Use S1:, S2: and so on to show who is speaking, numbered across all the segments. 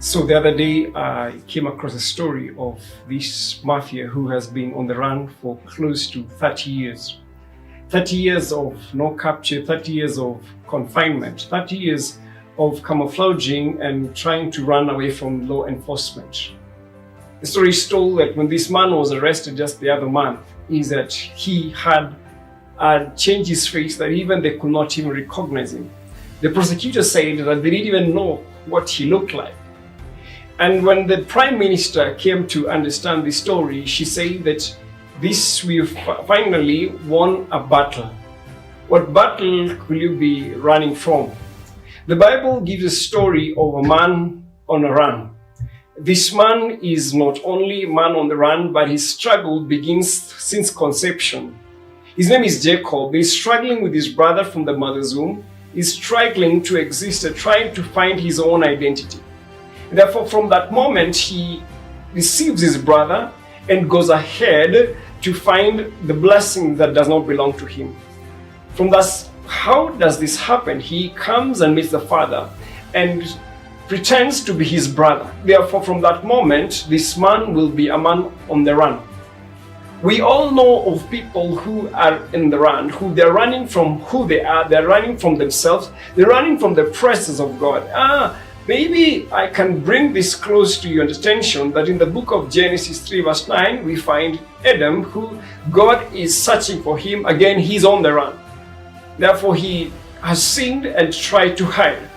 S1: So the other day, I came across a story of this mafia who has been on the run for close to 30 years. 30 years of no capture, 30 years of confinement, 30 years of camouflaging and trying to run away from law enforcement. The story is told that when this man was arrested just the other month, is that he had changed his face, that even they could not even recognize him. The prosecutor said that they didn't even know what he looked like. And when the Prime Minister came to understand the story, she said that we finally won a battle. What battle will you be running from? The Bible gives a story of a man on a run. This man is not only a man on the run, but his struggle begins since conception. His name is Jacob. He's struggling with his brother from the mother's womb. He's struggling to exist, trying to find his own identity. Therefore, from that moment, he receives his brother and goes ahead to find the blessing that does not belong to him. From thus, how does this happen? He comes and meets the father and pretends to be his brother. Therefore, from that moment, this man will be a man on the run. We all know of people who are in the run, who they're running from who they are, they're running from themselves, they're running from the presence of God. Maybe I can bring this close to your attention that in the book of Genesis 3 verse 9, we find Adam, who God is searching for him. Again, he's on the run. Therefore, he has sinned and tried to hide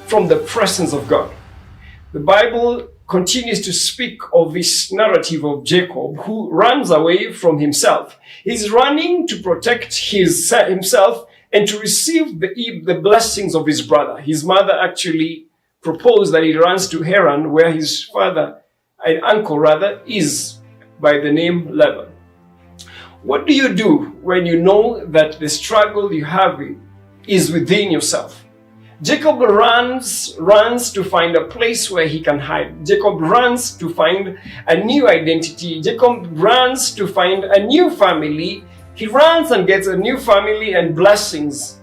S1: from the presence of God. The Bible continues to speak of this narrative of Jacob, who runs away from himself. He's running to protect himself and to receive the blessings of his brother. His mother actually proposed that he runs to Haran, where his father, and uncle rather, is by the name Laban. What do you do when you know that the struggle you have is within yourself? Jacob runs to find a place where he can hide. Jacob runs to find a new identity. Jacob runs to find a new family. He runs and gets a new family and blessings.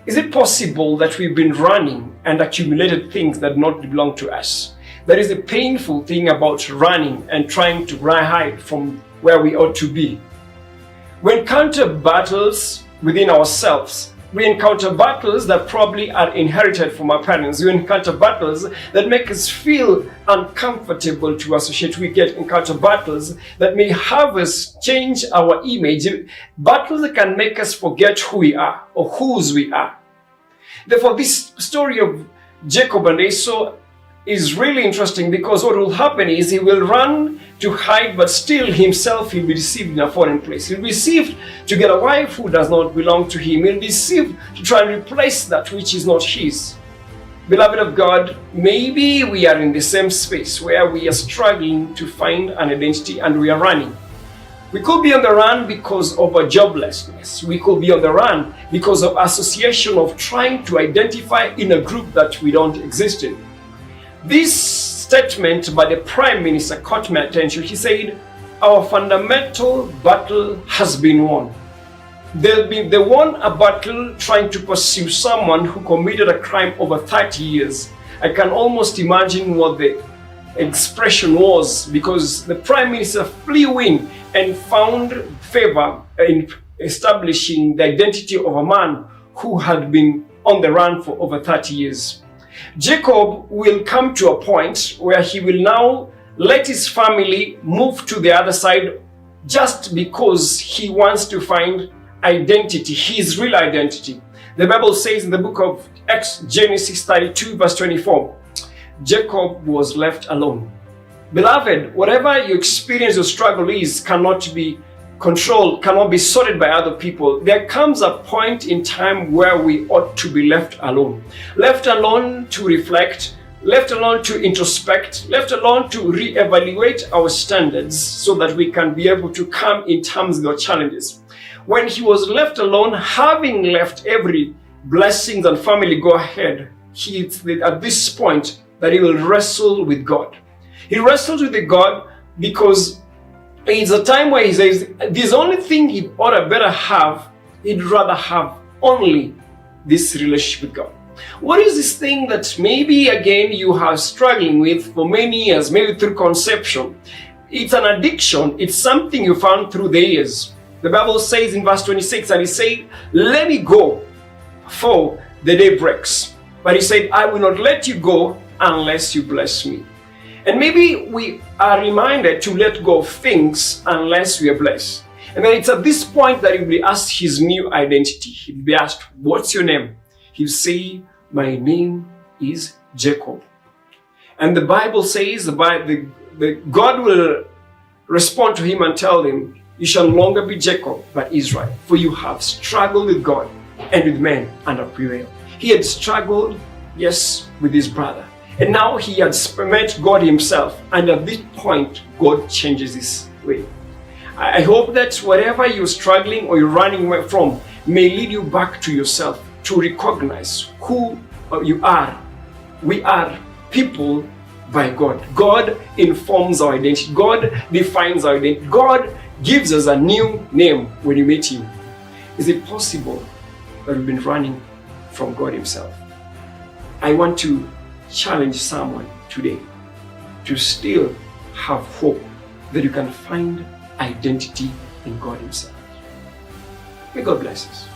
S1: Is it possible that we've been running and accumulated things that do not belong to us? That is the painful thing about running and trying to hide from where we ought to be. We encounter battles within ourselves. We encounter battles that probably are inherited from our parents. We encounter battles that make us feel uncomfortable to associate. We encounter battles that may have us change our image. Battles that can make us forget who we are or whose we are. Therefore, this story of Jacob and Esau is really interesting, because what will happen is he will run to hide, but still himself he'll be deceived in a foreign place. He'll be deceived to get a wife who does not belong to him. He'll be deceived to try and replace that which is not his. Beloved of God, maybe we are in the same space where we are struggling to find an identity and we are running. We could be on the run because of a joblessness. We could be on the run because of association of trying to identify in a group that we don't exist in. This statement by the Prime Minister caught my attention. He said, our fundamental battle has been won. They won a battle trying to pursue someone who committed a crime over 30 years. I can almost imagine what the expression was, because the Prime Minister flew in and found favor in establishing the identity of a man who had been on the run for over 30 years. Jacob will come to a point where he will now let his family move to the other side just because he wants to find identity, his real identity. The Bible says in the book of Genesis 32 verse 24, Jacob was left alone. Beloved, whatever your experience or struggle is cannot be controlled, cannot be sorted by other people. There comes a point in time where we ought to be left alone. Left alone to reflect, left alone to introspect, left alone to reevaluate our standards so that we can be able to come in terms with our challenges. When he was left alone, having left every blessings and family go ahead, he at this point that he will wrestle with God. He wrestles with God because it's a time where he says, this only thing he ought to better have, he'd rather have only this relationship with God. What is this thing that maybe again you are struggling with for many years, maybe through conception? It's an addiction. It's something you found through the years. The Bible says in verse 26, and he said, let me go, for the day breaks. But he said, I will not let you go unless you bless me. And maybe we are reminded to let go of things unless we are blessed. And then it's at this point that he'll be asked his new identity. He'll be asked, what's your name? He'll say, my name is Jacob. And the Bible says, God will respond to him and tell him, you shall no longer be Jacob, but Israel, for you have struggled with God and with men and have prevailed. He had struggled, yes, with his brother. And now he had met God himself. And at this point, God changes his way. I hope that whatever you're struggling or you're running away from may lead you back to yourself to recognize who you are. We are people by God. God informs our identity. God defines our identity. God gives us a new name when you meet him. Is it possible that we've been running from God himself? I want to challenge someone today to still have hope that you can find identity in God himself. May God bless us.